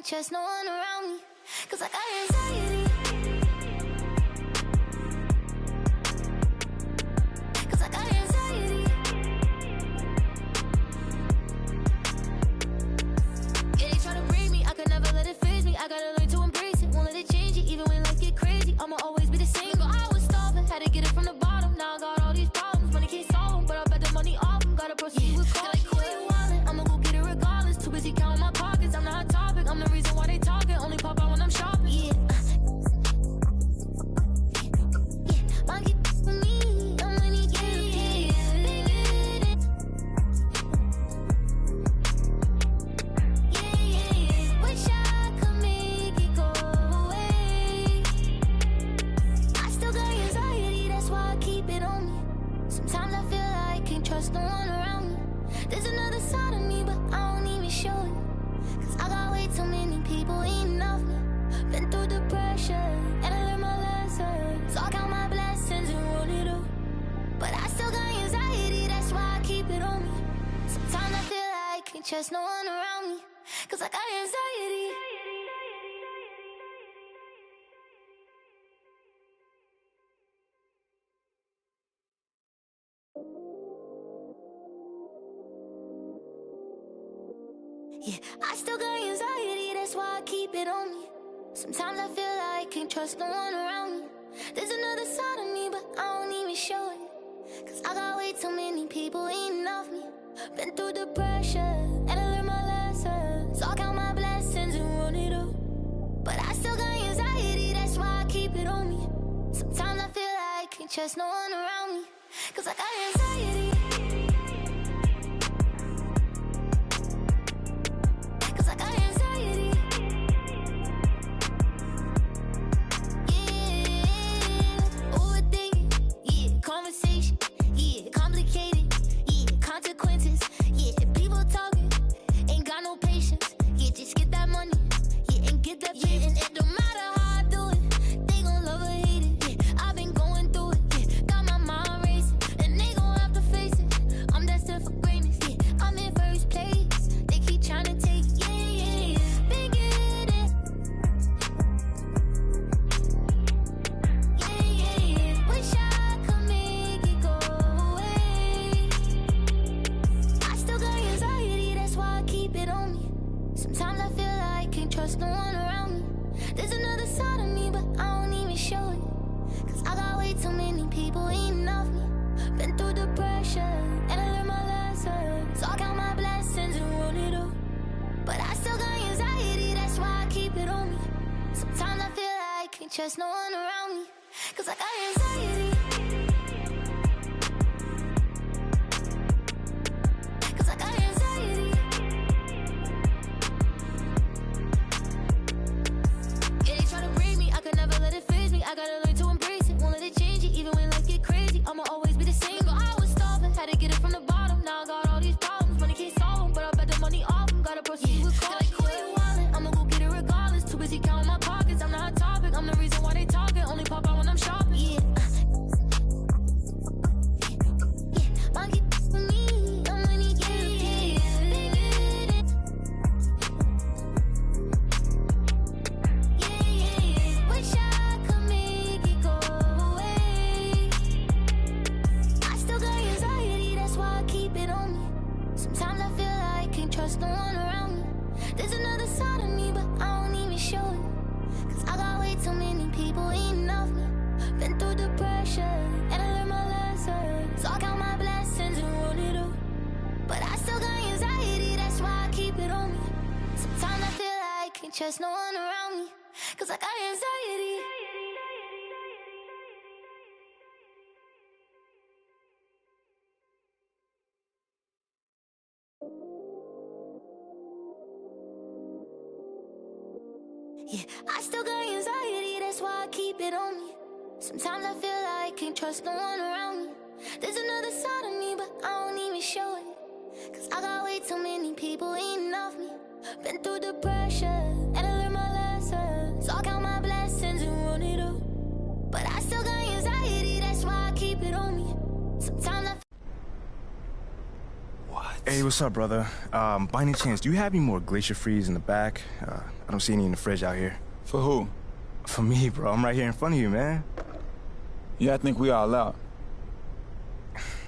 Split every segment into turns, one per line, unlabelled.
can't trust no one around me, 'cause I got anxiety. 'Cause I got anxiety. Yeah, they try to break me, I could never let it phase me. I gotta learn to embrace it, won't let it change it. Even when life get crazy, I'ma always be the same. But I was starving, had to get it from the bottom. Now I got all these problems, money can't solve them, but I bet the money off them. Gotta proceed with caution. Like, quit wildin', I'ma go get it regardless. Too busy counting my pockets, I'm not a topic. I'm the reason why they talking, only pop out when I'm shopping. Yeah. Monkey with me, I'm money getting. Yeah. Wish I could make it go away. I still got anxiety, that's why I keep it on me. Sometimes I feel like I can't trust no one around me. There's another side of me, but I don't even show it. 'Cause I got way too many people eating off me. Been through the pressure, and I learned my lesson. So I count my blessings and run it up. But I still got anxiety, that's why I keep it on me. Sometimes I feel like I can't trust no one around me, 'cause I got anxiety. Yeah, I still got anxiety, that's why I keep it on me. Sometimes I feel like I can't trust no one around me. There's another side of me, but I don't even show it. 'Cause I got way too many people eating off me. Been through the pressure, and I learned my lesson. So I count my blessings and run it up. But I still got anxiety, that's why I keep it on me. Sometimes I feel like I can't trust no one around me, 'cause I got anxiety. Conversation, yeah, complicated, yeah, consequences, yeah, people talking, ain't got no patience, yeah, just get that money, yeah, and get that pay, and it don't matter how I do it, they gon' love or hate it, yeah, I've been going through it, yeah, got my mind racing, and they gon' have to face it, I'm destined for greatness, yeah, I'm in first place, they keep trying to take, yeah, they get it, yeah, wish I sometimes I feel like I can't trust no one around me. There's another side of me, but I don't even show it. 'Cause I got way too many people eating off me. Been through the pressure, and I learned my lesson. So I count my blessings and run it up. But I still got anxiety, that's why I keep it on me. Sometimes I feel like I can't trust no one around me, 'cause I got anxiety. I gotta learn to embrace it, won't let it change it. Even when life get crazy, I'ma always be the same. But I was starving, had to get it from the bottom. Now I got all these problems, money can't solve them, but I bet the money off them. Gotta proceed with caution. Like, quit wildin', I'ma go get it regardless. Too busy counting my pockets, I'm not a topic. I'm the reason why they talking, only pop out when I'm shopping. Yeah. Monkey with me, I'm money getting. Wish I could make it go away. I still got anxiety, that's why I keep it on me. Sometimes I feel like I can't trust no one around me. There's another side of me, but I don't even show it. 'Cause I got way too many people eating off me. Been through the pressure, and I learned my lesson. So I count my blessings and run it up. But I still got anxiety, that's why I keep it on me. Sometimes I feel like I can't trust no one around me, 'cause I got anxiety. Yeah, I still got anxiety, that's why I keep it on me. Sometimes I feel like I can't trust no one around me. There's another side of me, but I don't even show it. 'Cause I got way too many people eating off me. Been through the pressure, and I learned my lesson. So I count my blessings and run it up. But I still got anxiety, that's why I keep it on me. Sometimes I
Hey, what's up, brother? By any chance, do you have any more Glacier Freeze in the back? I don't see any in the fridge out here.
For who?
For me, bro. I'm right here in front of you, man.
Yeah, I think we all out.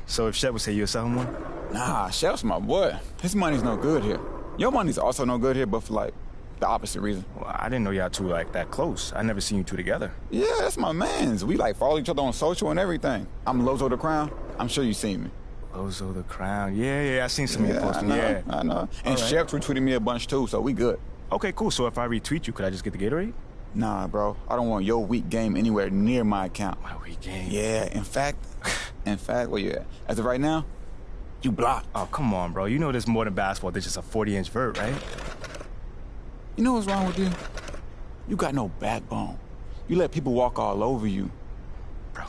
So if Shep would say you'll sell him one?
Nah, Chef's my boy. His money's no good here. Your money's also no good here, but for, like, the opposite reason.
Well, I didn't know y'all two, like, that close. I never seen you two together.
Yeah, that's my mans. We, like, follow each other on social and everything. I'm Lozo the Crown. I'm sure you seen me.
Lozo the Crown. Yeah, I seen some of you posting, yeah.
I know. And Chef retweeted me a bunch, too, so we good.
Okay, cool. So if I retweet you, could I just get the Gatorade?
Nah, bro. I don't want your weak game anywhere near my account.
My weak game?
Yeah, in fact, where you at? As of right now, you blocked.
Oh, come on, bro. You know there's more than basketball. There's just a 40-inch vert, right?
You know what's wrong with you? You got no backbone. You let people walk all over you.
Bro,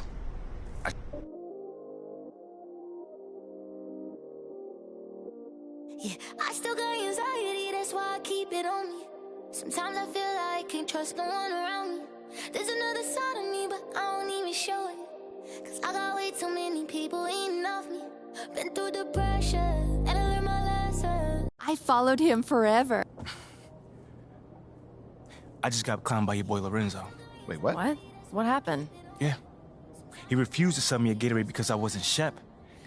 Yeah, I still got anxiety, that's why I keep it on me. Sometimes I feel like I can't trust no one around me. There's another side of me, but I don't even show it. Cause I got way too many people eating off me. Been through the pressure, and I learned my lesson.
I followed him forever.
I just got clowned by your boy Lorenzo.
Wait, what?
What? What happened?
Yeah. He refused to sell me a Gatorade because I wasn't Shep.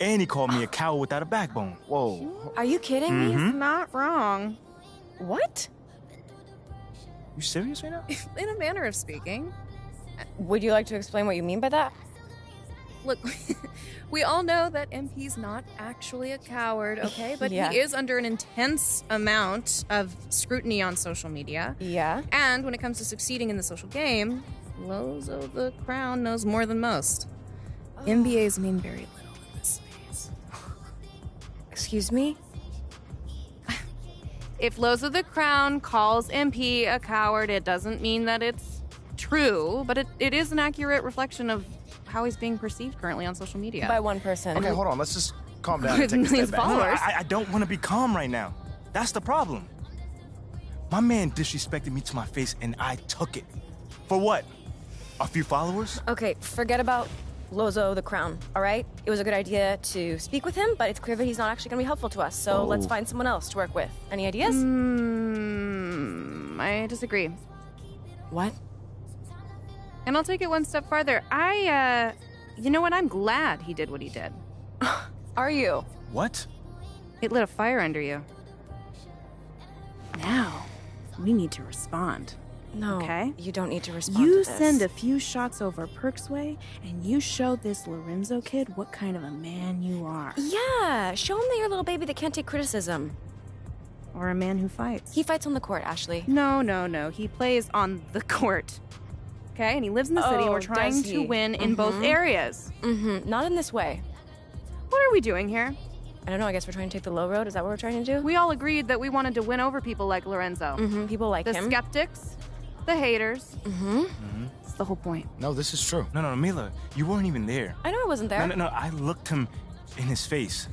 And he called me a coward without a backbone.
Whoa.
Are you kidding me?
He's not wrong.
What?
You serious right now?
In a manner of speaking.
Would you like to explain what you mean by that?
Look, we all know that MP's not actually a coward, okay? But
Yeah.
he is under an intense amount of scrutiny on social media.
Yeah.
And when it comes to succeeding in the social game, Lozo the Crown knows more than most. MBAs mean very little in this space.
Excuse me?
If Lozo the Crown calls MP a coward, it doesn't mean that it's true, but it is an accurate reflection of how he's being perceived currently on social media.
By one person.
Okay, hold on. Let's just calm down and
With
take a
millions
step
of
back.
followers.
I don't want to be calm right now. That's the problem. My man disrespected me to my face, and I took it. For what? A few followers?
Okay, forget about Lozo the Crown, all right? It was a good idea to speak with him, but it's clear that he's not actually going to be helpful to us, so let's find someone else to work with. Any ideas?
I disagree.
What?
And I'll take it one step farther. You know what? I'm glad he did what he did.
Are you?
What?
It lit a fire under you. Now, we need to respond.
No,
Okay.
you don't need to respond
You
to this.
send a few shots over Perk's way, and you show this Lorenzo kid what kind of a man you are.
Yeah, show him that you're a little baby that can't take criticism.
Or a man who fights.
He fights on the court, Ashley.
No. He plays on the court. Okay? And he lives in the city, and we're
does
trying to
he?
win in both areas.
Mm-hmm. Not in this way.
What are we doing here?
I don't know, I guess we're trying to take the low road. Is that what we're trying to do?
We all agreed that we wanted to win over people like Lorenzo.
Mm-hmm. People like
The
him.
skeptics, the haters.
Mm-hmm.
That's the whole point.
No, this is true.
No, Mila, you weren't even there.
I know I wasn't there.
No, I looked him in his face.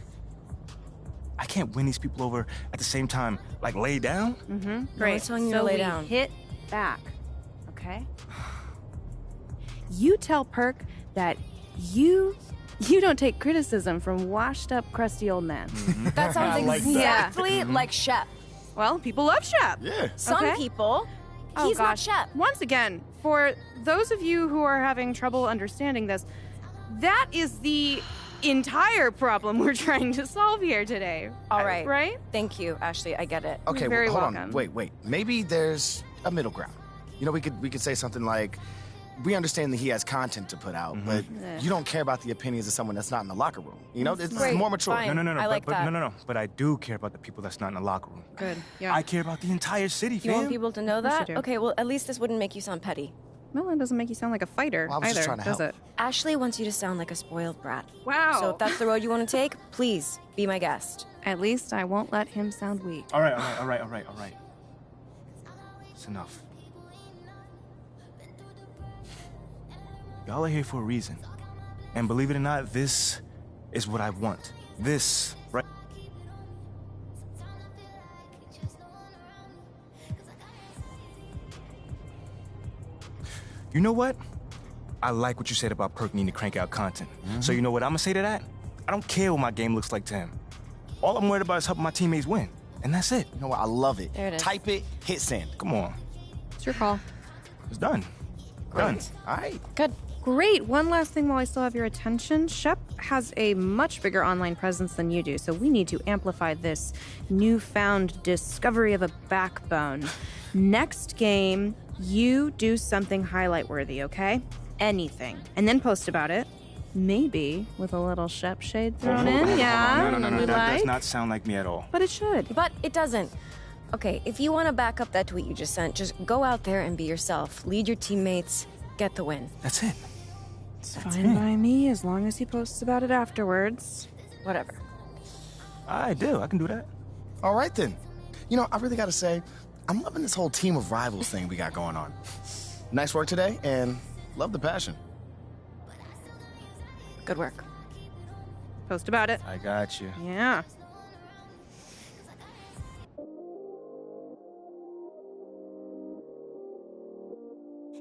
I can't win these people over at the same time, like lay down.
Great.
was telling you
so
to lay
we
down.
hit back, okay? You tell Perk that you don't take criticism from washed-up, crusty old men.
That sounds
I like that.
exactly like Shep.
Well, people love Shep.
Yeah.
Some
Okay.
people,
Oh,
he's not
gosh.
Shep.
Once again, for those of you who are having trouble understanding this, that is the entire problem we're trying to solve here today.
All right.
Right?
Thank you, Ashley. I get it.
Okay,
You're very
hold
welcome.
on. Wait. Maybe there's a middle ground. You know, we could say something like, we understand that he has content to put out, but you don't care about the opinions of someone that's not in the locker room. You know, it's
Great,
more mature.
fine.
No.
I like that.
No. But I do care about the people that's not in the locker room.
Good. Yeah.
I care about the entire city,
You
fam.
want people to know
course
that?
you do.
Okay, well, at least this wouldn't make you sound petty.
Well, it doesn't make you sound like a fighter
Well, I was
either,
just trying to
does
help.
it?
Ashley wants you to sound like a spoiled brat.
Wow.
So if that's the road you want to take, please be my guest.
At least I won't let him sound weak.
All right. It's enough. Y'all are here for a reason. And believe it or not, this is what I want. This, right? You know what? I like what you said about Perk needing to crank out content. So you know what I'm gonna say to that? I don't care what my game looks like to him. All I'm worried about is helping my teammates win. And that's it.
You know what? I love it.
There it is.
Type it, hit send.
Come on.
It's your call.
It's done. Done.
All right.
Good.
Great. One last thing while I still have your attention. Shep has a much bigger online presence than you do, so we need to amplify this newfound discovery of a backbone. Next game, you do something highlight worthy, okay? Anything. And then post about it. Maybe with a little Shep shade thrown in. Yeah.
No.
We
That does
like.
not sound like me at all.
But it should.
But it doesn't. Okay, if you want to back up that tweet you just sent, just go out there and be yourself. Lead your teammates. Get the win.
That's it.
It's fine by me as long as he posts about it afterwards.
Whatever.
I do. I can do that.
All right, then. You know, I really got to say, I'm loving this whole team of rivals thing we got going on. Nice work today, and love the passion.
Good work.
Post about it.
I got you.
Yeah.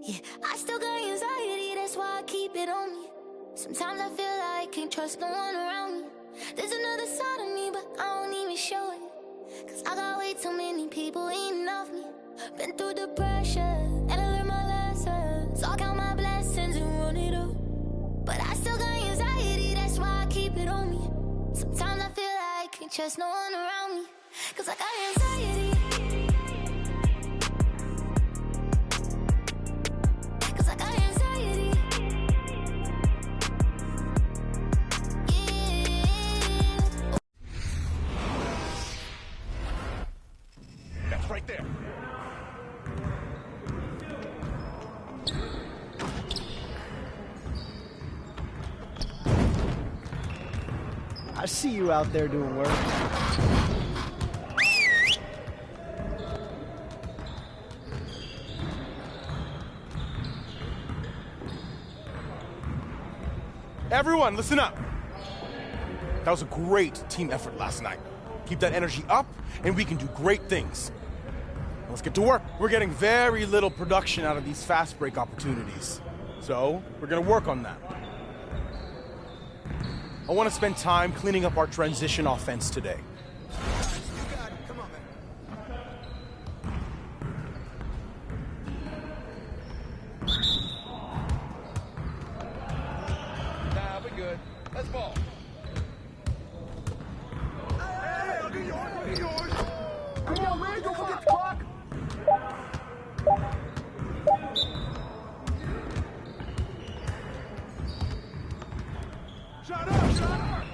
Yeah, I still got anxiety, that's why I keep it on me. Sometimes I feel like I can't trust no one around me. There's another side of me, but I don't even show it. Cause I got way too many people eating off me. Been through the pressure, and I learned my lessons. So I count my blessings and run it up. But I still got anxiety, that's why I keep it on me. Sometimes I feel like I can't trust no one around me. Cause I got anxiety. Cause I got anxiety. Yeah.
That's right there.
I see you out there doing work.
Everyone, listen up. That was a great team effort last night. Keep that energy up, and we can do great things. Let's get to work. We're getting very little production out of these fast break opportunities. So, we're gonna work on that. I want to spend time cleaning up our transition offense today.
Nah, we're good. Let's ball. Hey, I'll get yours. I'll get yours. Come on, man. Don't forget the clock. Shut up, shut up.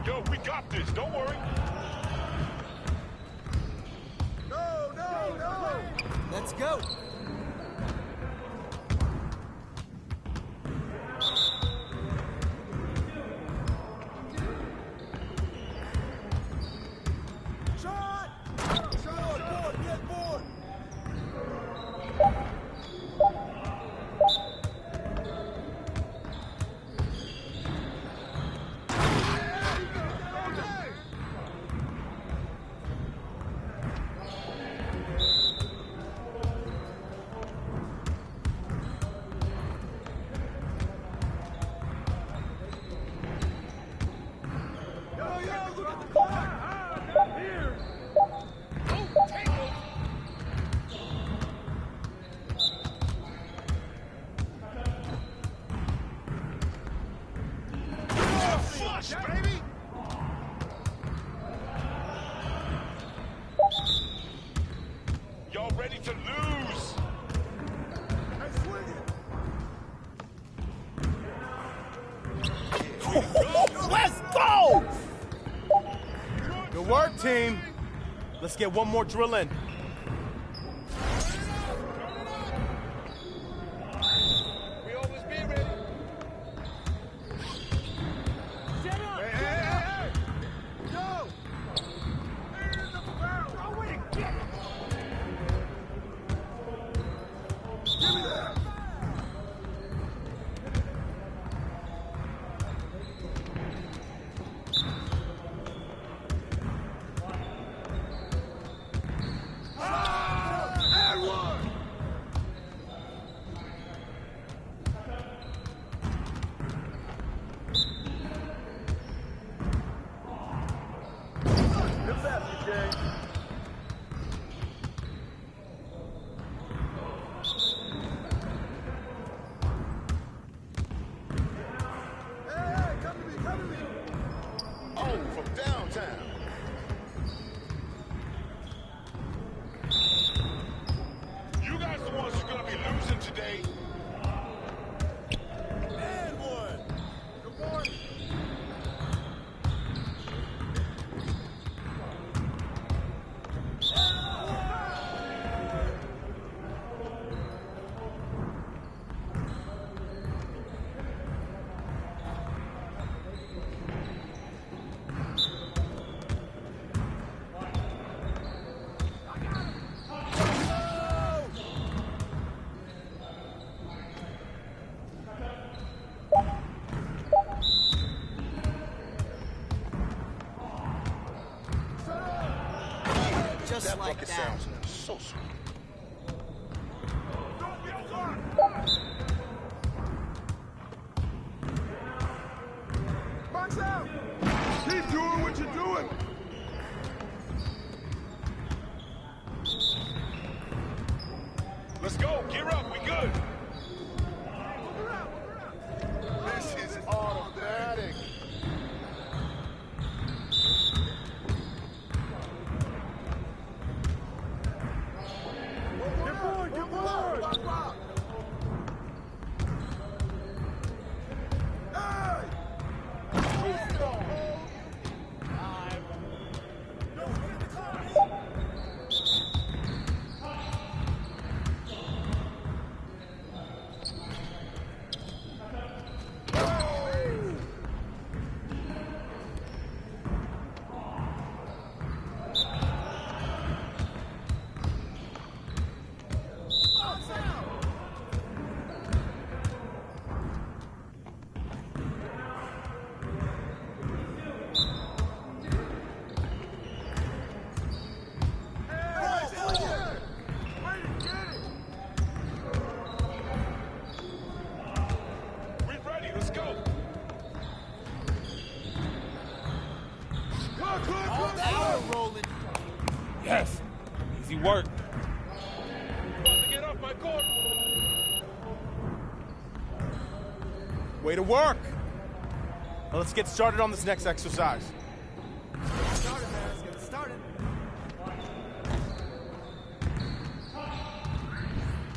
Yo, we got this. Don't worry. No.
Let's go.
Shot! Shot! Get board! Yo, look at the clock! Here! Oh, table! Flush, baby! Y'all ready to lose? I swing it!
Let's go! Good work, team. Let's get one more drill in.
just like that. Sounds so sweet. Box out! Keep doing what you're doing! Let's go! Gear up! We good! This is automatic! Get forward! Get forward! Hey!
Yes. Easy work.
Get off my court.
Way to work. Now let's get started on this next exercise.
Get started, man. Let's get started.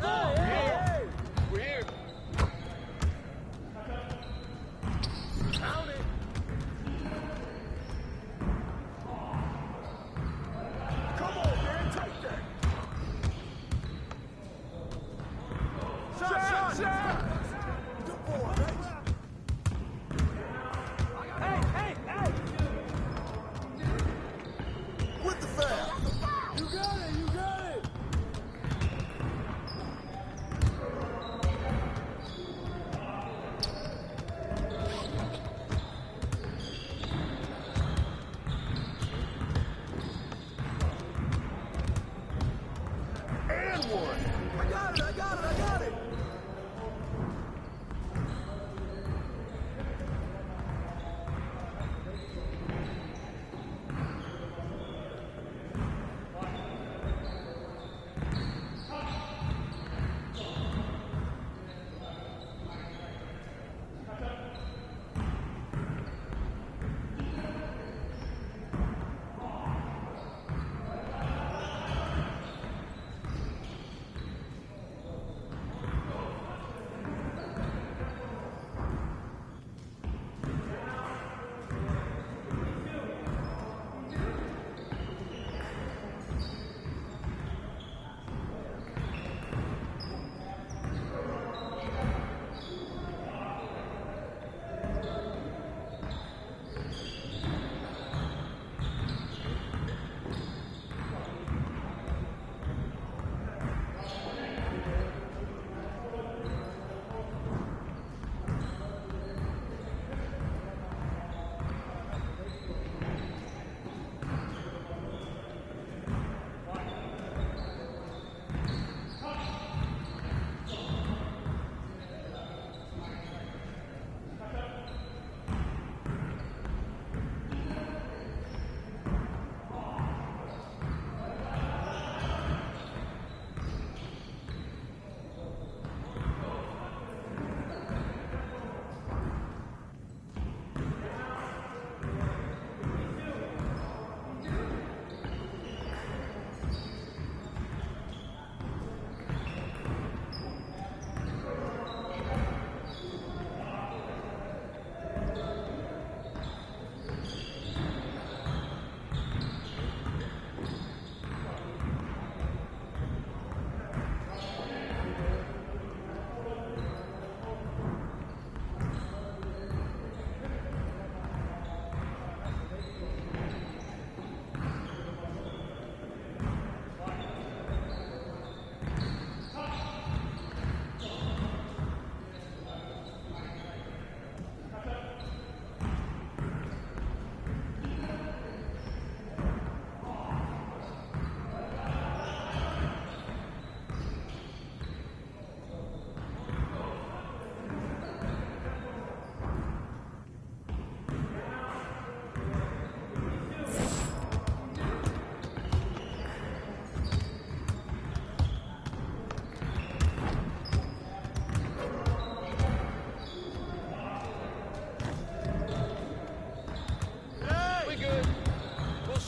Hey! We're here. Count it. Come on, man. Take that. Shot! Good boy, hey!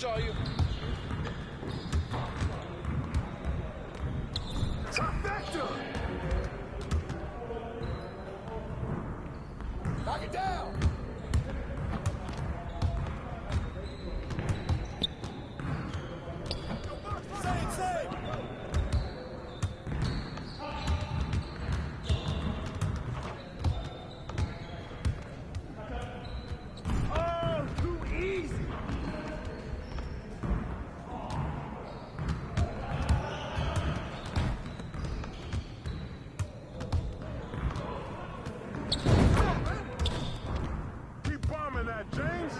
saw you. Trifecta! Knock it down! Same. Oh, too easy. Keep bombing that, James.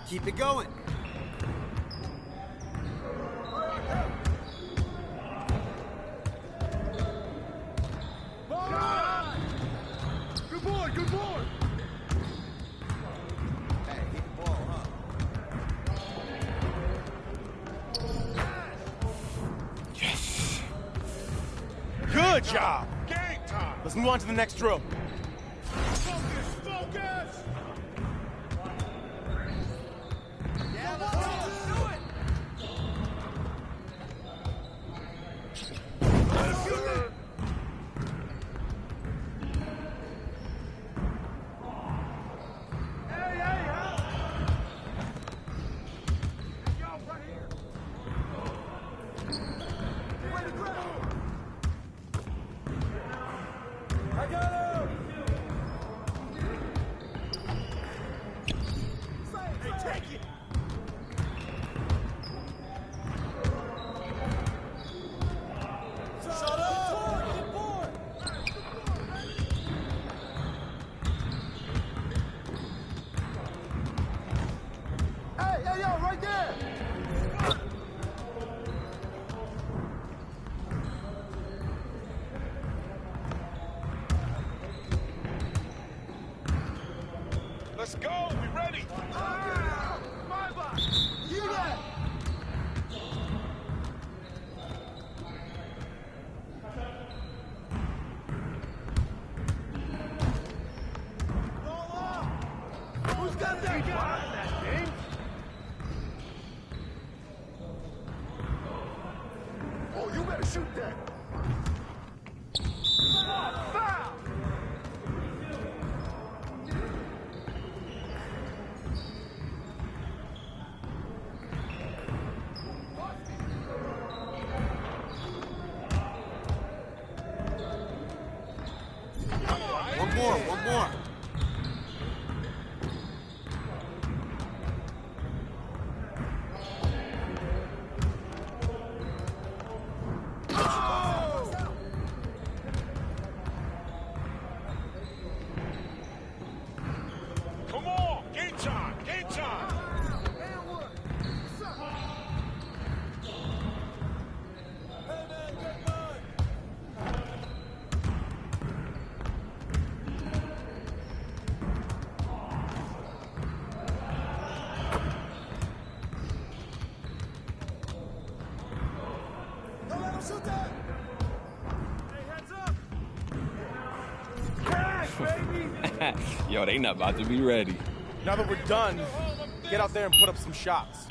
Keep it going.
Good boy, good boy.
Hey, hit the ball, huh?
Good job.
Game time.
Let's move on to the next drill.
Focus.
Yeah, let's do it.
Hey, yo, right there! Let's go, we ready! My box! You got it! Who's got that? You got that, James. Oh, you better shoot that. Foul!
One more.
Come on, game time, game time. Don't let him shoot that. Hey, heads up. Cash, baby.
Yo, they not about to be ready.
Now that we're done, get out there and put up some shots.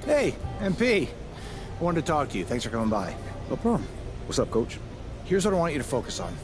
Hey, MP. I wanted to talk to you. Thanks for coming by.
No problem. What's up, coach?
Here's what I want you to focus on.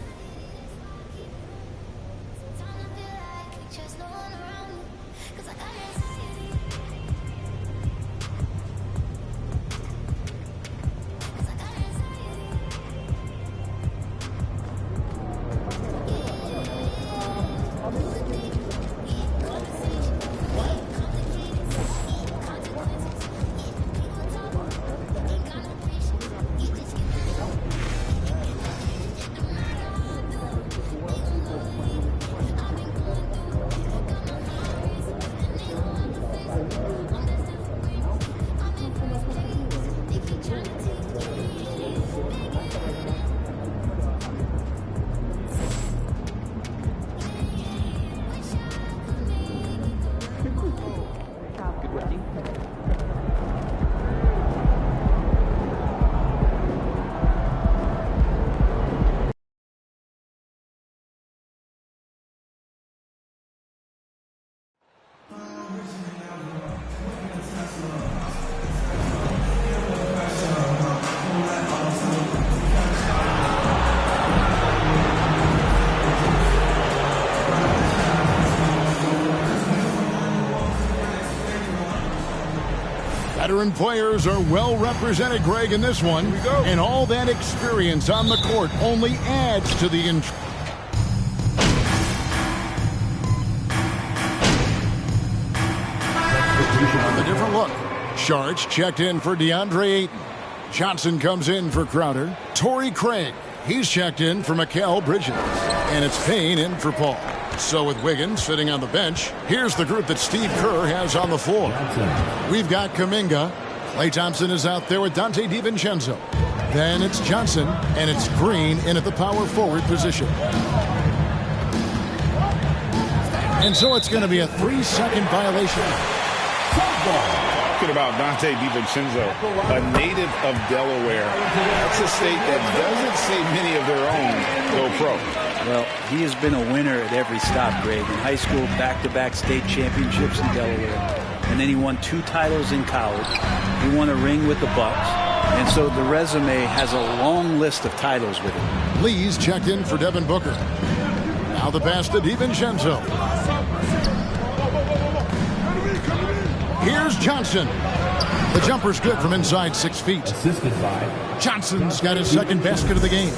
Veteran players are well represented, Greg, in this one. And all that experience on the court only adds to the intrigue. A different look. Sharch checked in for DeAndre Ayton. Johnson comes in for Crowder. Torrey Craig, he's checked in for Mikal Bridges. And it's Payne in for Paul. So with Wiggins sitting on the bench, here's the group that Steve Kerr has on the floor. We've got Kuminga. Klay Thompson is out there with Dante DiVincenzo. Then it's Johnson, and it's Green in at the power forward position. And so it's going to be a 3-second violation.
Talking about Dante DiVincenzo, a native of Delaware. That's a state that doesn't see many of their own go pro.
Well, he has been a winner at every stop, Greg. In high school, back-to-back state championships in Delaware. And then he won 2 titles in college. He won a ring with the Bucks. And so the resume has a long list of titles with him.
Lee's checked in for Devin Booker. Now the pass to DiVincenzo. Here's Johnson. The jumper's good from inside 6 feet.
Assisted by
Johnson's got his second basket of the game.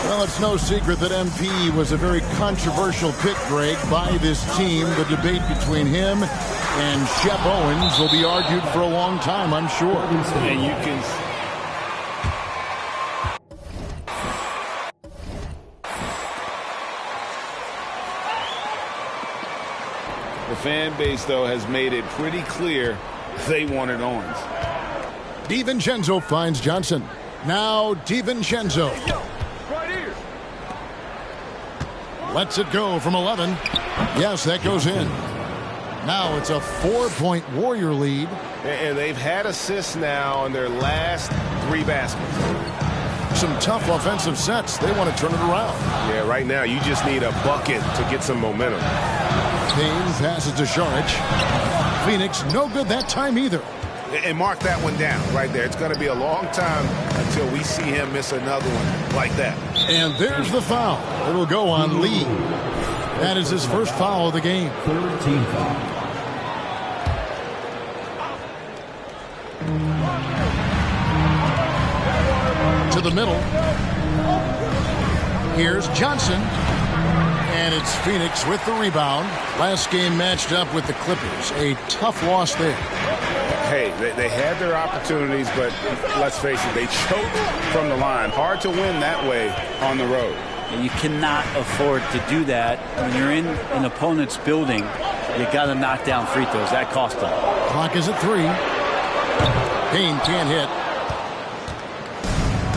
Well, it's no secret that MP was a very controversial pick, Greg, by this team. The debate between him and Shep Owens will be argued for a long time, I'm sure.
And you can... The fan base, though, has made it pretty clear they wanted Owens.
DiVincenzo finds Johnson. Now DiVincenzo.
Right here.
Lets it go from 11. Yes, that goes in. Now it's a 4-point Warrior lead.
And they've had assists now in their last 3 baskets.
Some tough offensive sets. They want to turn it around.
Yeah, right now you just need a bucket to get some momentum.
Payne passes to Saric. Phoenix no good that time either.
And mark that one down right there. It's going to be a long time until we see him miss another one like that.
And there's the foul. It'll go on Lee. That is his first foul of the game.
13 foul.
To the middle. Here's Johnson. And it's Phoenix with the rebound. Last game matched up with the Clippers. A tough loss there.
Hey, they had their opportunities, but let's face it, they choked from the line. Hard to win that way on the road.
And you cannot afford to do that. When you're in an opponent's building, you got to knock down free throws. That cost them.
Clock is at 3. Payne can't hit.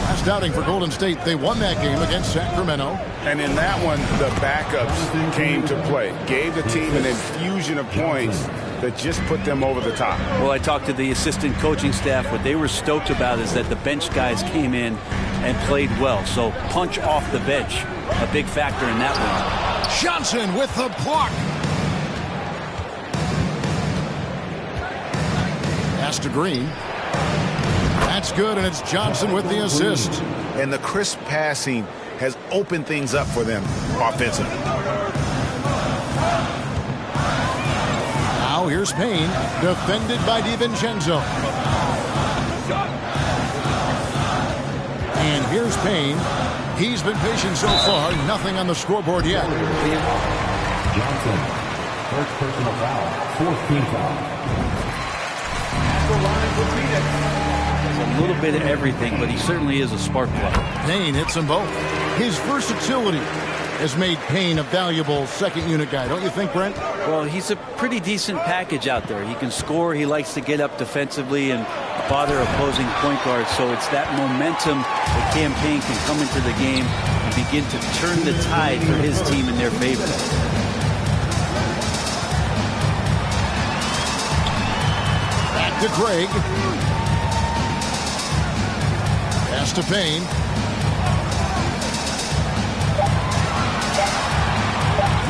Last outing for Golden State, they won that game against Sacramento.
And in that one, the backups came to play. Gave the team an infusion of points that just put them over the top.
Well, I talked to the assistant coaching staff. What they were stoked about is that the bench guys came in and played well. So punch off the bench, a big factor in that one.
Johnson with the block. Pass to Green. That's good, and it's Johnson with the assist.
And the crisp passing has opened things up for them offensively.
Now here's Payne, defended by DiVincenzo. And here's Payne. He's been patient so far, nothing on the scoreboard yet.
Johnson, first personal foul, 4th team foul. At the line for Phoenix.
A little bit of everything, but he certainly is a spark plug.
Payne hits them both. His versatility has made Payne a valuable second unit guy, don't you think, Brent?
Well, he's a pretty decent package out there. He can score. He likes to get up defensively and bother opposing point guards. So it's that momentum that Cam Payne can come into the game and begin to turn the tide for his team in their favor.
Back to Craig. Pass to Payne.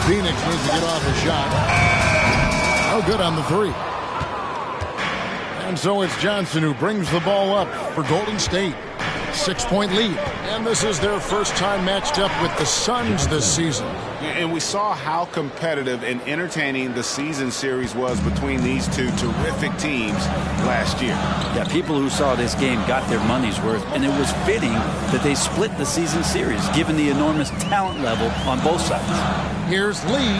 Phoenix needs to get off a shot. Oh, good on the 3. And so it's Johnson who brings the ball up for Golden State. 6-point lead. And this is their first time matched up with the Suns this season.
And we saw how competitive and entertaining the season series was between these two terrific teams last year.
Yeah, people who saw this game got their money's worth, and it was fitting that they split the season series, given the enormous talent level on both sides.
Here's Lee.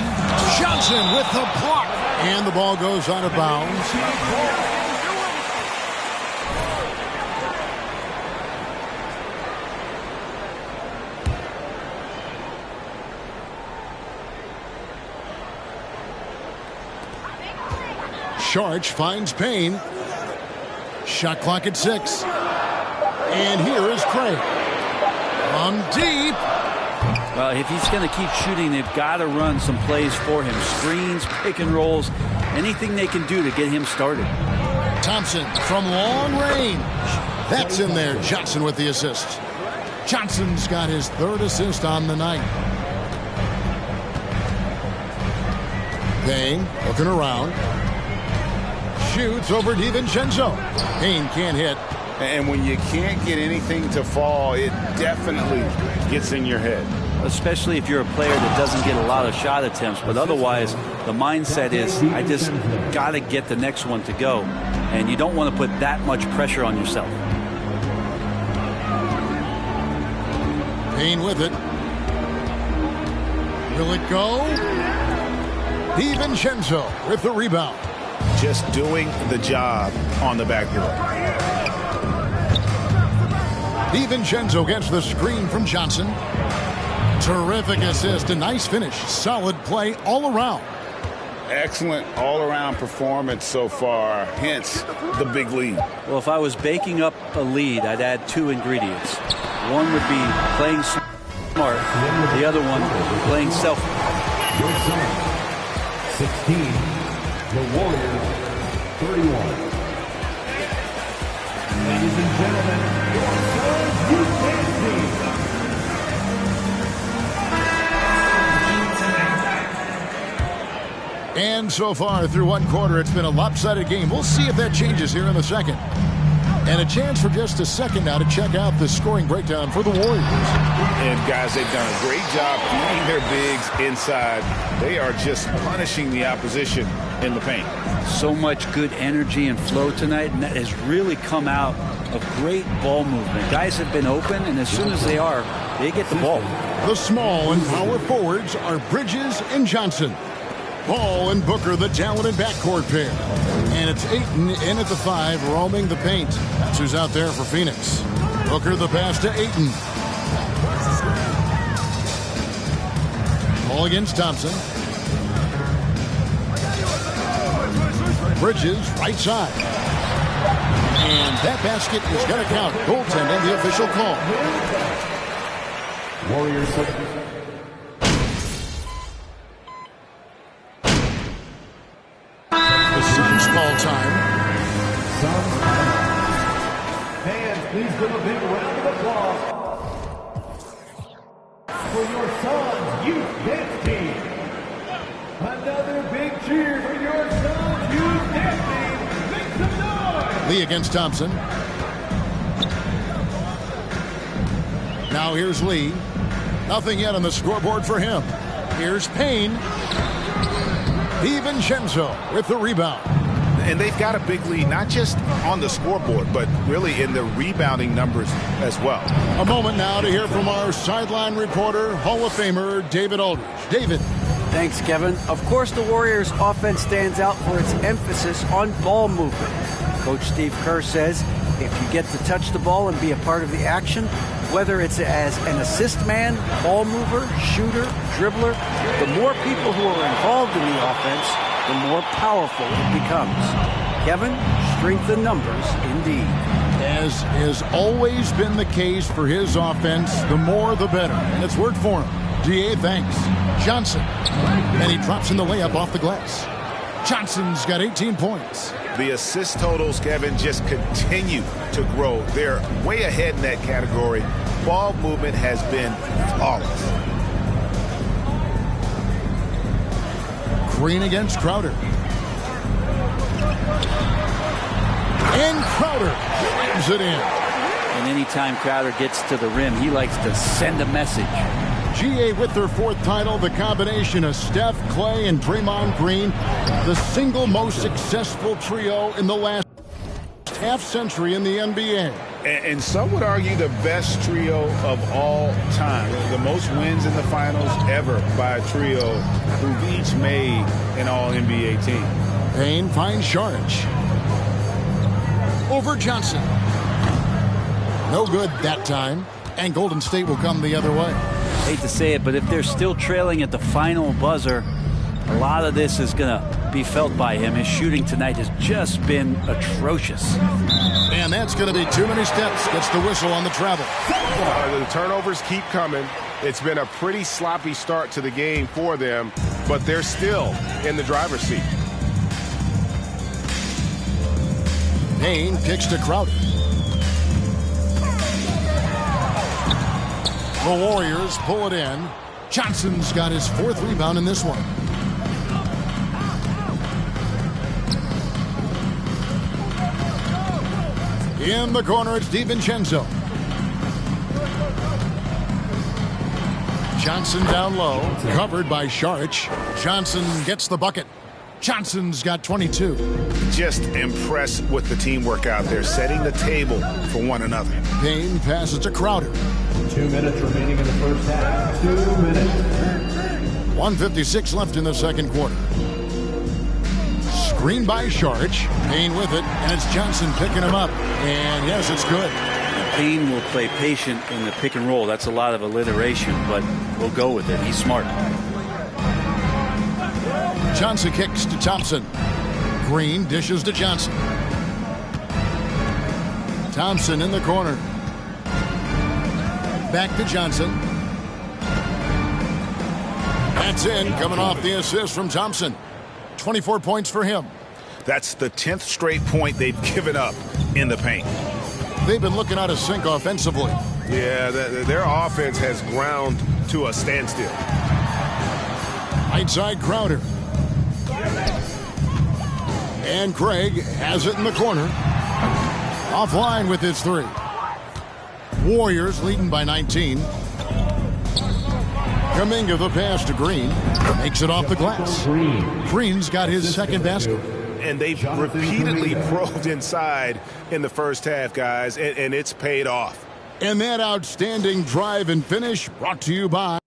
Johnson with the block. And the ball goes out of bounds. Sharch finds Payne. Shot clock at 6. And here is Craig. From deep.
Well, if he's going to keep shooting, they've got to run some plays for him. Screens, pick and rolls, anything they can do to get him started.
Thompson from long range. That's in there. Johnson with the assist. Johnson's got his 3rd assist on the night. Payne looking around. Shoots over DiVincenzo. Payne can't hit.
And when you can't get anything to fall, it definitely gets in your head.
Especially if you're a player that doesn't get a lot of shot attempts. But otherwise, the mindset is, I just got to get the next one to go. And you don't want to put that much pressure on yourself.
Payne with it. Will it go? DiVincenzo with the rebound.
Just doing the job on the backboard.
DiVincenzo gets the screen from Johnson. Terrific assist, a nice finish. Solid play all around.
Excellent all-around performance so far, hence the big lead.
Well, if I was baking up a lead, I'd add 2 ingredients. One would be playing smart. The other one, playing selfish.
16. The Warriors, 31. Ladies and gentlemen, your Suns U10 team.
And so far through one quarter, it's been a lopsided game. We'll see if that changes here in the second. And a chance for just a second now to check out the scoring breakdown for the Warriors.
And guys, they've done a great job keeping their bigs inside. They are just punishing the opposition in the paint.
So much good energy and flow tonight, and that has really come out of great ball movement. Guys have been open, and as soon as they are, they get the ball.
The small and power forwards are Bridges and Johnson. Ball and Booker, the talented backcourt pair. And it's Ayton in at the 5, roaming the paint. That's who's out there for Phoenix. Booker the pass to Ayton. Ball against Thompson. Bridges, right side. And that basket is going to count. Goaltending, the official call.
Warriors.
The Suns call time.
Fans, please give a big round of applause for your Suns Youth Dance Team. Another big cheer for your Suns Youth Dance Team. Make some noise!
Lee against Thompson. Now here's Lee. Nothing yet on the scoreboard for him. Here's Payne. DiVincenzo with the rebound.
And they've got a big lead, not just on the scoreboard, but really in the rebounding numbers as well.
A moment now to hear from our sideline reporter, Hall of Famer David Aldridge. David.
Thanks, Kevin. Of course, the Warriors' offense stands out for its emphasis on ball movement. Coach Steve Kerr says if you get to touch the ball and be a part of the action, whether it's as an assist man, ball mover, shooter, dribbler, the more people who are involved in the offense, the more powerful it becomes. Kevin, strength in numbers, indeed.
As has always been the case for his offense, the more the better. And it's worked for him. DA thanks. Johnson. And he drops in the layup off the glass. Johnson's got 18 points.
The assist totals, Kevin, just continue to grow. They're way ahead in that category. Ball movement has been flawless.
Green against Crowder. And Crowder slams it in.
And anytime Crowder gets to the rim, he likes to send a message.
GA with their 4th title, the combination of Steph, Clay, and Draymond Green, the single most successful trio in the last half-century in the NBA.
And some would argue the best trio of all time. The most wins in the finals ever by a trio who've each made an All-NBA team.
Payne finds Sharge. Over Johnson. No good that time. And Golden State will come the other way.
Hate to say it, but if they're still trailing at the final buzzer, a lot of this is going to be felt by him. His shooting tonight has just been atrocious.
And that's going to be too many steps. Gets the whistle on the travel.
The turnovers keep coming. It's been a pretty sloppy start to the game for them, but they're still in the driver's seat.
Payne kicks to Crowder. The Warriors pull it in. Johnson's got his 4th rebound in this one. In the corner, it's DiVincenzo. Johnson down low, covered by Saric. Johnson gets the bucket. Johnson's got 22.
Just impressed with the teamwork out there, setting the table for one another.
Payne passes to Crowder.
2 minutes remaining in the first half. 2 minutes.
1:56 left in the second quarter. Screen by Saric. Payne with it, and it's Johnson picking him up. And yes, it's good.
Payne will play patient in the pick and roll. That's a lot of alliteration, but we'll go with it. He's smart.
Johnson kicks to Thompson. Green dishes to Johnson. Thompson in the corner. Back to Johnson. That's in, coming off the assist from Thompson. 24 points for him.
That's the 10th straight point they've given up in the paint.
They've been looking out of sync offensively.
Yeah, their offense has ground to a standstill.
Right side Crowder. And Craig has it in the corner. Offline with his 3. Warriors leading by 19. Kuminga the pass to Green. Makes it off the glass. Green's got his 2nd basket.
And they've repeatedly probed inside in the first half, guys, and it's paid off.
And that outstanding drive and finish brought to you by...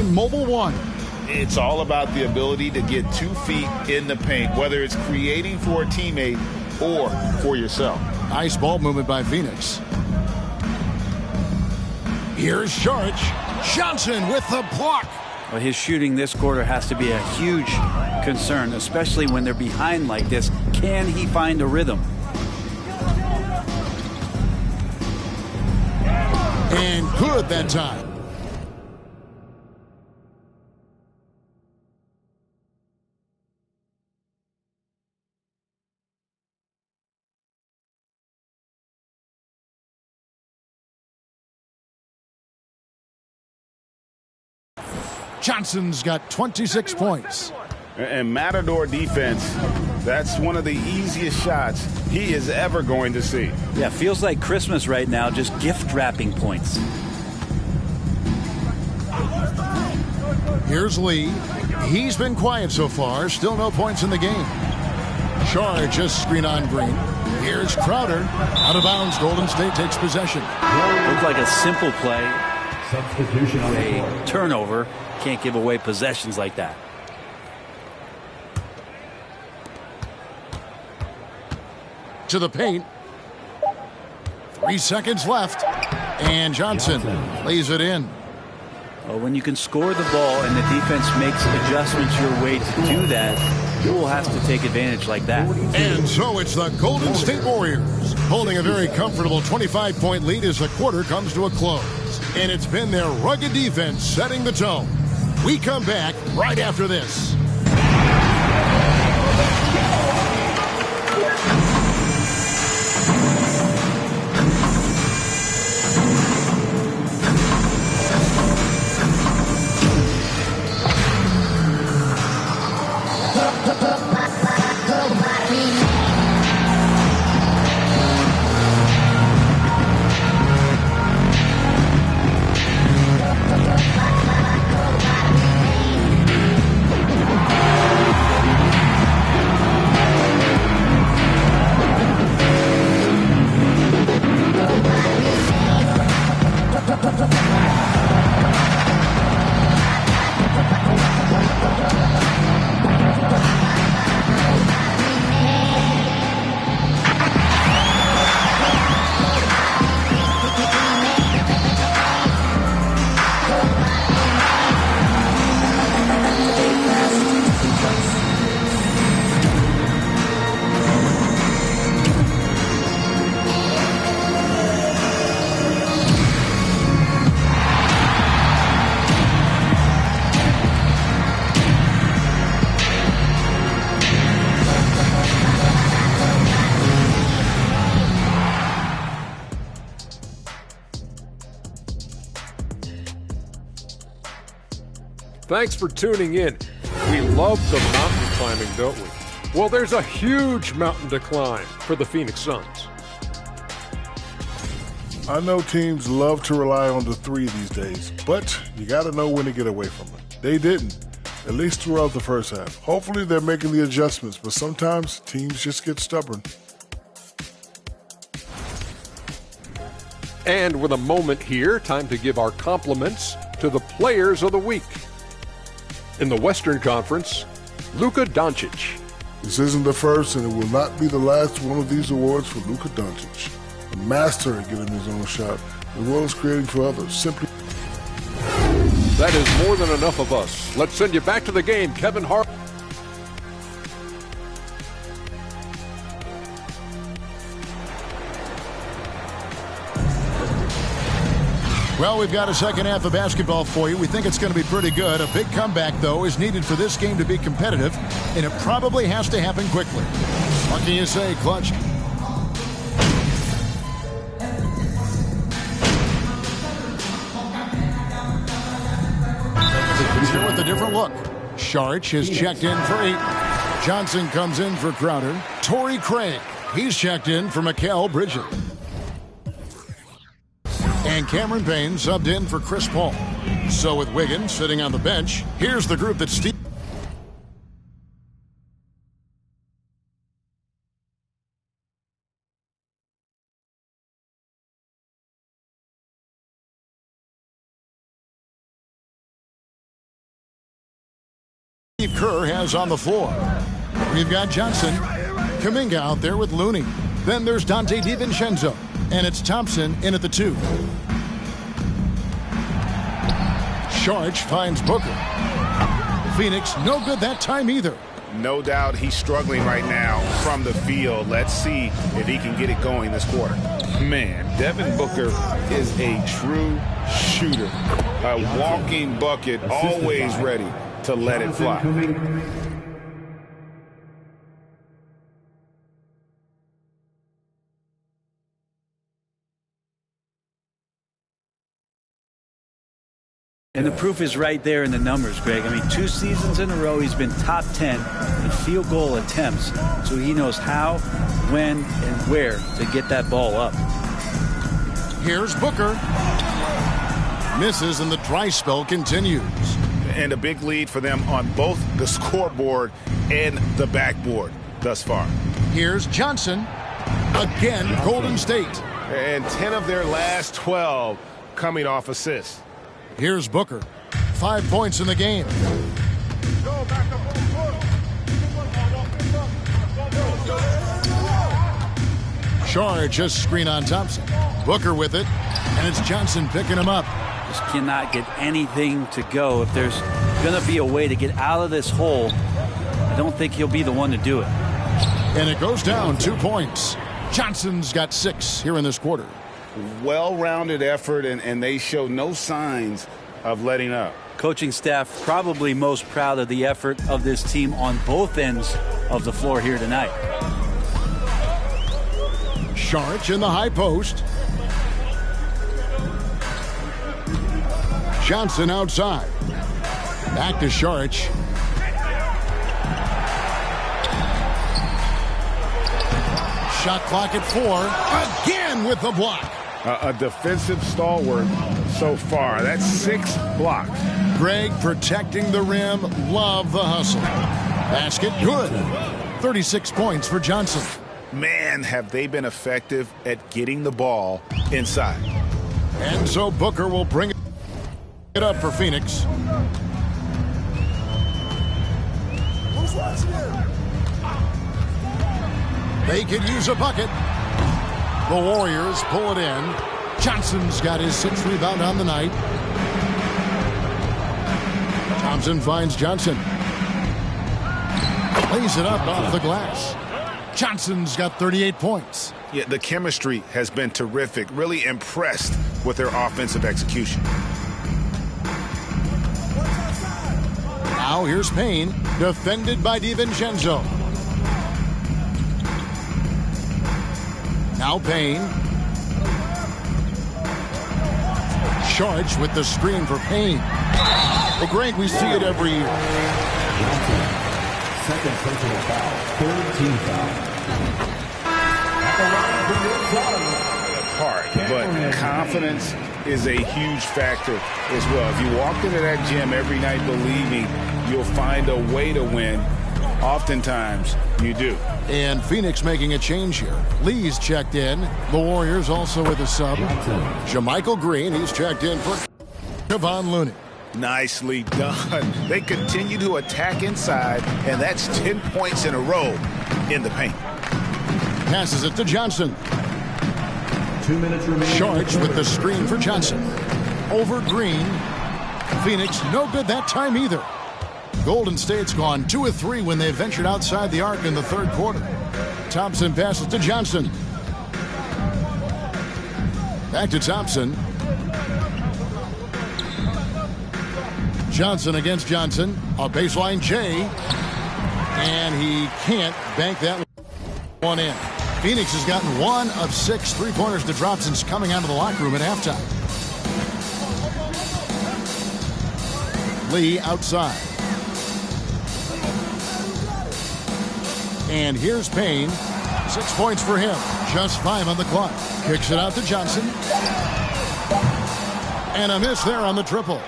Mobile One.
It's all about the ability to get 2 feet in the paint, whether it's creating for a teammate or for yourself.
Nice ball movement by Phoenix. Here's Sharch. Johnson with the block.
Well, his shooting this quarter has to be a huge concern, especially when they're behind like this. Can he find a rhythm?
And good that time. Johnson's got 26 points.
And Matador defense, that's one of the easiest shots he is ever going to see.
Yeah, feels like Christmas right now, just gift wrapping points.
Here's Lee. He's been quiet so far. Still no points in the game. Charge just screen on Green. Here's Crowder. Out of bounds. Golden State takes possession.
Looks like a simple play.
Substitution on
a turnover. Can't give away possessions like that.
To the paint. 3 seconds left. And Johnson lays it in.
Well, when you can score the ball and the defense makes adjustments your way to do that, you will have to take advantage like that.
And so it's the Golden State Warriors holding a very comfortable 25-point lead as the quarter comes to a close. And it's been their rugged defense setting the tone. We come back right after this.
Thanks for tuning in. We love the mountain climbing, don't we? Well, there's a huge mountain to climb for the Phoenix Suns.
I know teams love to rely on the three these days, but you got to know when to get away from it. They didn't, at least throughout the first half. Hopefully they're making the adjustments, but sometimes teams just get stubborn.
And with a moment here, time to give our compliments to the players of the week. In the Western Conference, Luka Doncic.
This isn't the first, and it will not be the last one of these awards for Luka Doncic. A master at getting his own shot, as well as creating for others. Simply.
That is more than enough of us. Let's send you back to the game, Kevin Hart.
Well, we've got a second half of basketball for you. We think it's going to be pretty good. A big comeback, though, is needed for this game to be competitive, and it probably has to happen quickly. What can you say, Clutch? Here with a different look. Sharch has checked in for 8. Johnson comes in for Crowder. Torrey Craig, he's checked in for Mycareer Bridges. And Cameron Payne subbed in for Chris Paul. So with Wiggins sitting on the bench, here's the group that Steve... Steve Kerr has on the floor. We've got Johnson, Kuminga out there with Looney. Then there's Dante DiVincenzo, and it's Thompson in at the 2. Sharch finds Booker. Phoenix, no good that time either.
No doubt he's struggling right now from the field. Let's see if he can get it going this quarter.
Man, Devin Booker is a true shooter. A walking bucket, always ready to let it fly.
And the proof is right there in the numbers, Greg. I mean, 2 seasons in a row, he's been top 10 in field goal attempts. So he knows how, when, and where to get that ball up.
Here's Booker. Misses, and the dry spell continues.
And a big lead for them on both the scoreboard and the backboard thus far.
Here's Johnson. Again, Golden State.
And 10 of their last 12 coming off assists.
Here's Booker. 5 points in the game. Sharch just screen on Thompson. Booker with it, and it's Johnson picking him up.
Just cannot get anything to go. If there's going to be a way to get out of this hole, I don't think he'll be the one to do it.
And it goes down 2 points. Johnson's got 6 here in this quarter.
Well-rounded effort, and they show no signs of letting up.
Coaching staff probably most proud of the effort of this team on both ends of the floor here tonight.
Sharch in the high post. Johnson outside. Back to Sharch. Shot clock at 4. Again with the block.
A defensive stalwart so far. That's 6 blocks.
Greg protecting the rim. Love the hustle. Basket good. 36 points for Johnson.
Man, have they been effective at getting the ball inside.
And so Booker will bring it up for Phoenix. They could use a bucket. The Warriors pull it in. Johnson's got his 6th rebound on the night. Thompson finds Johnson. Lays it up off the glass. Johnson's got 38 points.
Yeah, the chemistry has been terrific. Really impressed with their offensive execution.
Now here's Payne, defended by DiVincenzo. Now Payne. Sharch with the screen for Payne. Well, Greg, we see it every year.
Second personal foul. 3rd team foul.
Part, but confidence is a huge factor as well. If you walk into that gym every night believing you'll find a way to win, oftentimes you do.
And Phoenix making a change here. Lee's checked in. The Warriors also with a sub. Jermichael Green, he's checked in for Kevon Looney.
Nicely done. They continue to attack inside, and that's 10 points in a row in the paint.
Passes it to Johnson.
2 minutes remaining.
Sharch with the screen for Johnson. Over Green. Phoenix, no good that time either. Golden State's gone 2 of 3 when they ventured outside the arc in the 3rd quarter. Thompson passes to Johnson. Back to Thompson. Johnson against Johnson. A baseline J. And he can't bank that. One in. Phoenix has gotten 1 of 6 3-pointers to drop since coming out of the locker room at halftime. Lee outside. And here's Payne. 6 points for him. Just 5 on the clock. Kicks it out to Johnson. And a miss there on the triple.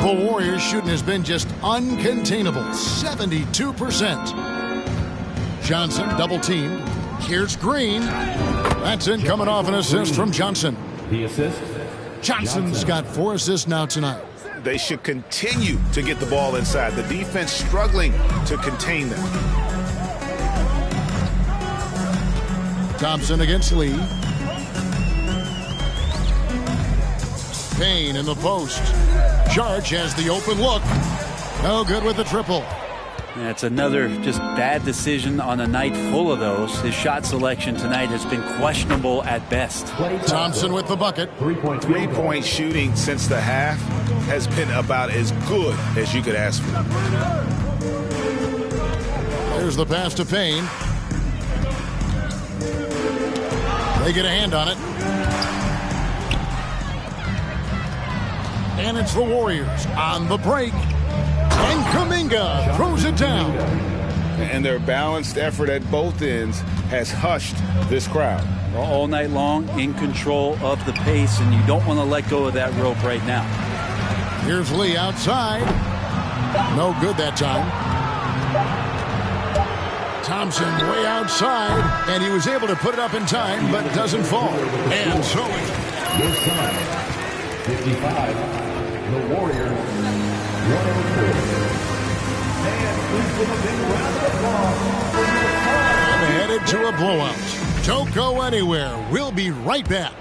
The Warriors' shooting has been just uncontainable. 72%. Johnson double teamed. Here's Green. That's in, coming off an assist from Johnson.
The assist.
Johnson's got 4 assists now tonight.
They should continue to get the ball inside. The defense struggling to contain them.
Thompson against Lee. Payne in the post. Charge has the open look. No good with the triple.
That's another just bad decision on a night full of those. His shot selection tonight has been questionable at best.
Thompson with the bucket.
3-point shooting since the half has been about as good as you could ask for.
There's the pass to Payne. They get a hand on it. And it's the Warriors on the break. And Kuminga throws it down.
And their balanced effort at both ends has hushed this crowd.
All night long, in control of the pace, and you don't want to let go of that rope right now.
Here's Lee outside. No good that time. Thompson way outside, and he was able to put it up in time, but doesn't fall. And so
This time, 55, the Warriors, 104. And please give a big round of applause for your time.
headed to a blowout. Don't go anywhere. We'll be right back.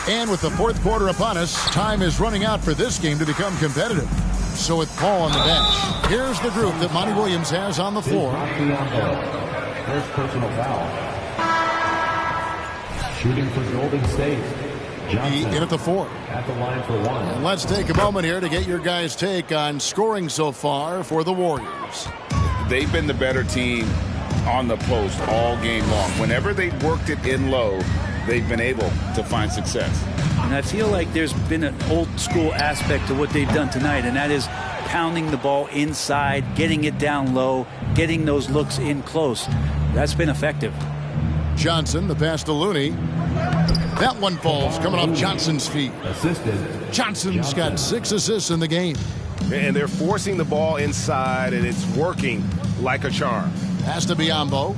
And with the fourth quarter upon us, time is running out for this game to become competitive. So with Paul on the bench, here's the group that Monty Williams has on the floor.
First personal foul. Shooting for Golden State. Johnson
in at the 4.
At the line for 1.
And let's take a moment here to get your guys' take on scoring so far for the Warriors.
They've been the better team on the post all game long. Whenever they've worked it in low, they've been able to find success.
And I feel like there's been an old school aspect to what they've done tonight, and that is pounding the ball inside, getting it down low, getting those looks in close. That's been effective.
Johnson, the pass to Looney. That one falls, coming off Johnson's feet.
Assisted.
Johnson's got 6 assists in the game.
And they're forcing the ball inside, and it's working like a charm.
Pass to Biyombo.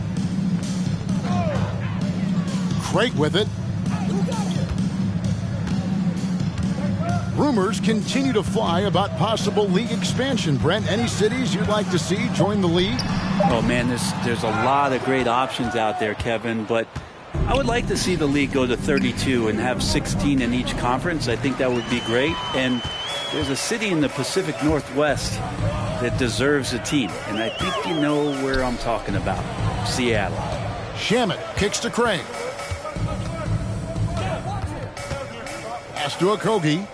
Craig with it. Rumors continue to fly about possible league expansion. Brent, any cities you'd like to see join the league?
Oh, man, there's a lot of great options out there, Kevin, but I would like to see the league go to 32 and have 16 in each conference. I think that would be great. And there's a city in the Pacific Northwest that deserves a team, and I think you know where I'm talking about. Seattle.
Shamet kicks to Craig. Pass to Okogie.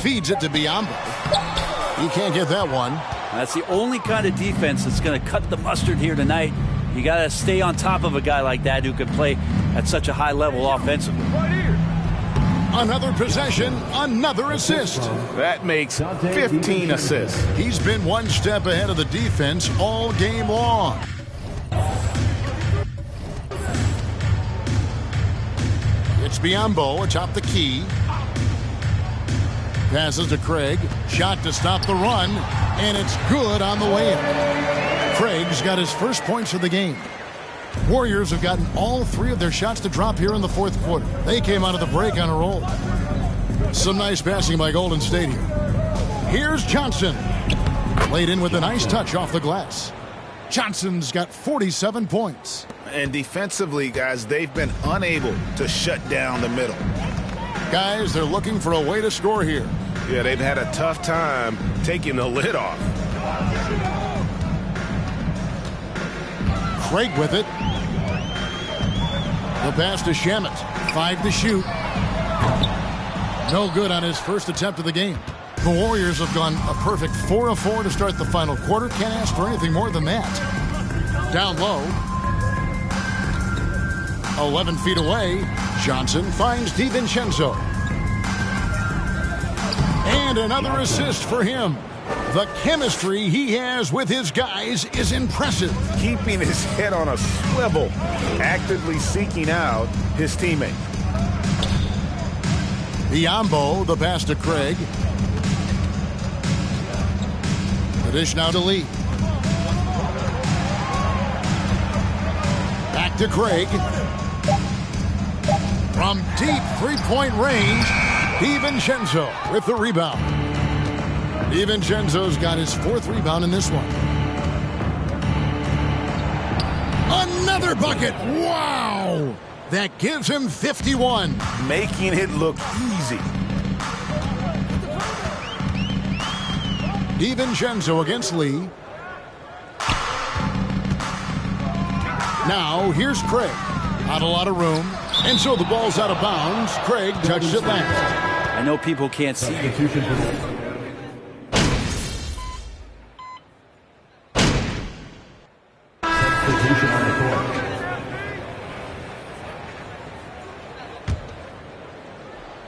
Feeds it to Biyombo. He can't get that one.
That's the only kind of defense that's going to cut the mustard here tonight. You got to stay on top of a guy like that who can play at such a high level offensively.
Another possession, another assist.
That makes 15 assists.
He's been one step ahead of the defense all game long. It's Biyombo atop the key. Passes to Craig. Shot to stop the run. And it's good on the way in. Craig's got his first points of the game. Warriors have gotten all 3 of their shots to drop here in the fourth quarter. They came out of the break on a roll. Some nice passing by Golden State here. Here's Johnson. Laid in with a nice touch off the glass. Johnson's got 47 points.
And defensively, guys, they've been unable to shut down the middle.
Guys, they're looking for a way to score here.
Yeah, they've had a tough time taking the lid off.
Craig with it. The pass to Shamet. 5 to shoot. No good on his first attempt of the game. The Warriors have gone a perfect 4 of 4 to start the final quarter. Can't ask for anything more than that. Down low. 11 feet away. Johnson finds DiVincenzo. And another assist for him. The chemistry he has with his guys is impressive.
Keeping his head on a swivel, actively seeking out his teammate.
Biombo, the pass to Craig. The dish now to Lee. Back to Craig. From deep three-point range, DiVincenzo with the rebound. DiVincenzo's got his 4th rebound in this one. Another bucket! Wow! That gives him 51.
Making it look easy.
DiVincenzo against Lee. Now, here's Craig. Not a lot of room. And so the ball's out of bounds. Craig touches it last.
I know people can't see it.
Substitution on the court.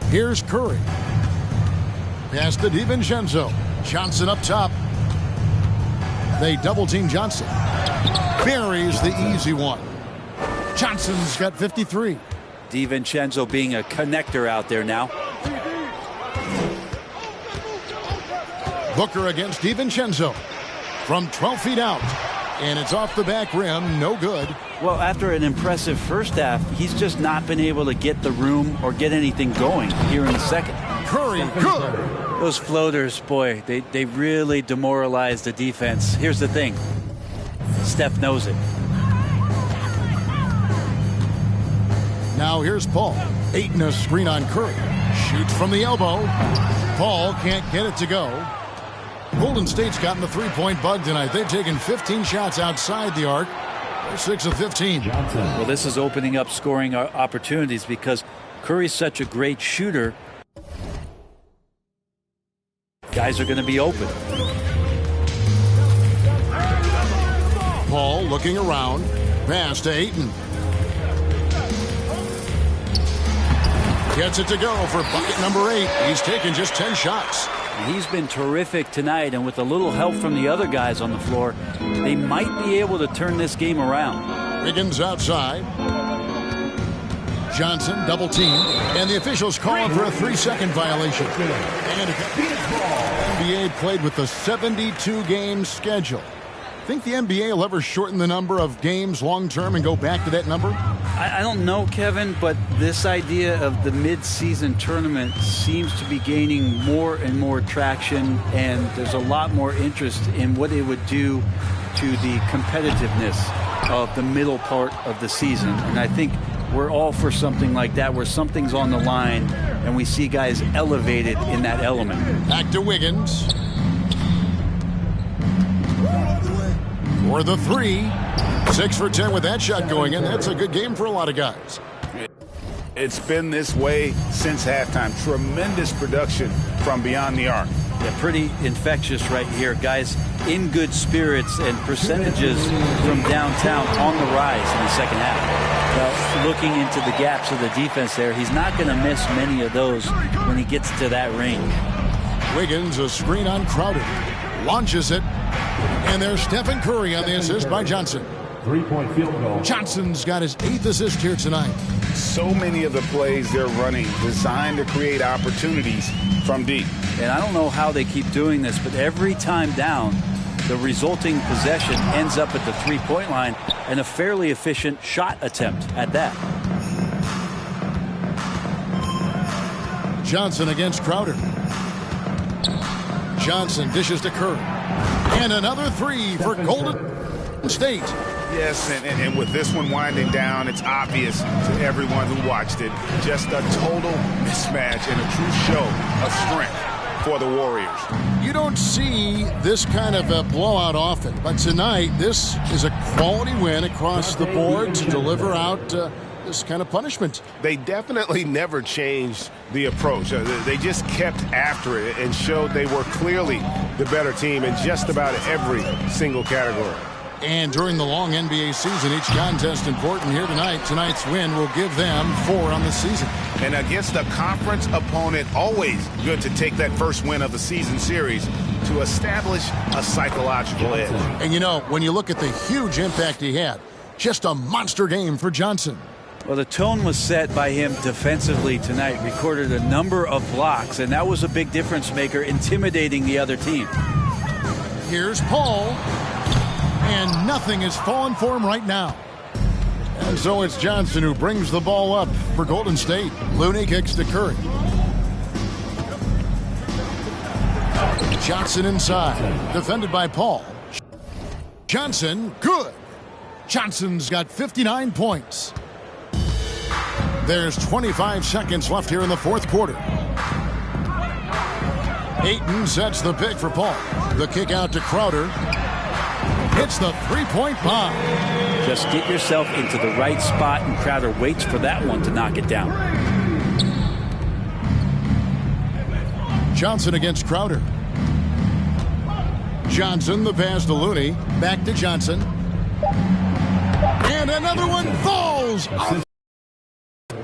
Here's Curry. Pass to DiVincenzo. Johnson up top. They double-team Johnson. Buries the easy one. Johnson's got 53.
DiVincenzo being a connector out there now.
Booker against DiVincenzo. From 12 feet out. And it's off the back rim. No good.
Well, after an impressive first half, he's just not been able to get the room or get anything going here in the second.
Curry, good.
Those floaters, boy, they really demoralize the defense. Here's the thing. Steph knows it.
Now here's Paul. Ayton a screen on Curry. Shoots from the elbow. Paul can't get it to go. Golden State's gotten the three-point bug tonight. They've taken 15 shots outside the arc. They're 6 of 15.
Well, this is opening up scoring opportunities because Curry's such a great shooter. Guys are going to be open.
Paul looking around. Pass to Ayton. Gets it to go for bucket number 8. He's taken just 10 shots.
He's been terrific tonight, and with a little help from the other guys on the floor, they might be able to turn this game around.
Wiggins outside. Johnson double team, and the officials calling for a 3-second violation. And NBA played with the 72-game schedule. Think the NBA will ever shorten the number of games long-term and go back to that number?
I don't know, Kevin, but this idea of the mid-season tournament seems to be gaining more and more traction, and there's a lot more interest in what it would do to the competitiveness of the middle part of the season. And I think we're all for something like that, where something's on the line and we see guys elevated in that element.
Back to Wiggins. For the 3. 6 for 10 with that shot going in. That's a good game for a lot of guys.
It's been this way since halftime. Tremendous production from beyond the arc.
Yeah, pretty infectious right here. Guys in good spirits, and percentages from downtown on the rise in the second half. Well, looking into the gaps of the defense there, he's not going to miss many of those when he gets to that range.
Wiggins, a screen on Crowder. Launches it. And there's Stephen Curry on the assist by Johnson.
3-point field goal.
Johnson's got his 8th assist here tonight.
So many of the plays they're running designed to create opportunities from deep.
And I don't know how they keep doing this, but every time down, the resulting possession ends up at the 3-point line, and a fairly efficient shot attempt at that.
Johnson against Crowder. Johnson dishes to Curry. And another 3 for Golden State.
Yes, and with this one winding down, it's obvious to everyone who watched it. Just a total mismatch and a true show of strength for the Warriors.
You don't see this kind of a blowout often, but tonight this is a quality win across the board to deliver out this kind of punishment.
They definitely never changed the approach. They just kept after it and showed they were clearly the better team in just about every single category.
And during the long NBA season, each contest important here tonight. Tonight's win will give them 4 on the season.
And against a conference opponent, always good to take that first win of the season series to establish a psychological edge.
And you know, when you look at the huge impact he had, just a monster game for Johnson.
Well, the tone was set by him defensively tonight. Recorded a number of blocks, and that was a big difference maker, intimidating the other team.
Here's Paul. And nothing has fallen for him right now. And so it's Johnson who brings the ball up for Golden State. Looney kicks to Curry. Johnson inside. Defended by Paul. Johnson, good. Johnson's got 59 points. There's 25 seconds left here in the fourth quarter. Ayton sets the pick for Paul. The kick out to Crowder. Hits the three-point bomb.
Just get yourself into the right spot, and Crowder waits for that one to knock it down.
Johnson against Crowder. Johnson, the pass to Looney. Back to Johnson. And another one falls.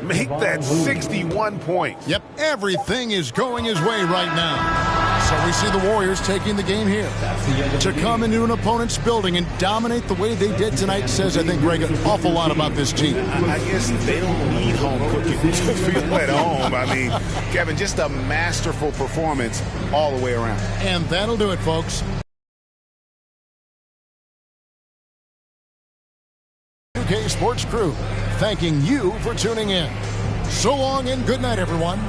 Make that 61 points.
Yep, everything is going his way right now. So we see the Warriors taking the game here. To come into an opponent's building and dominate the way they did tonight says, I think, Greg, an awful lot about this team.
I guess they don't need home cooking to feel at home. I mean, Kevin, just a masterful performance all the way around.
And that'll do it, folks. UK Sports Crew, thanking you for tuning in. So long and good night, everyone.